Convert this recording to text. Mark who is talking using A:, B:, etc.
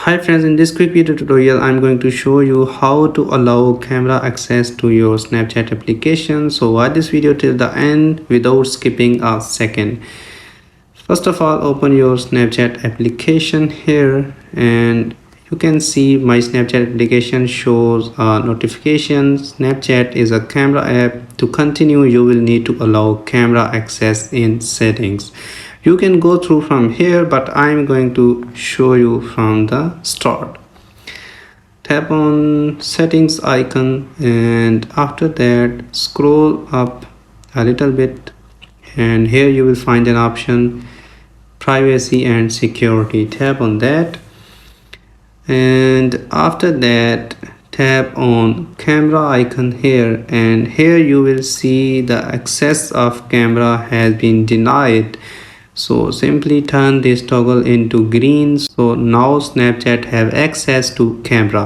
A: Hi friends, in this quick video tutorial I'm going to show you how to allow camera access to your Snapchat application. So watch this video till the end without skipping a second. First of all, open your Snapchat application here and you can see my Snapchat application shows a notification. Snapchat is a camera app. To continue, you will need to allow camera access in settings. You can go through from here, but I'm going to show you from the start. Tap on settings icon and after that scroll up a little bit and here you will find an option privacy and security. Tap on that and after that tap on camera icon here, and here you will see the access of camera has been denied. So simply turn this toggle into green. So now Snapchat have access to camera.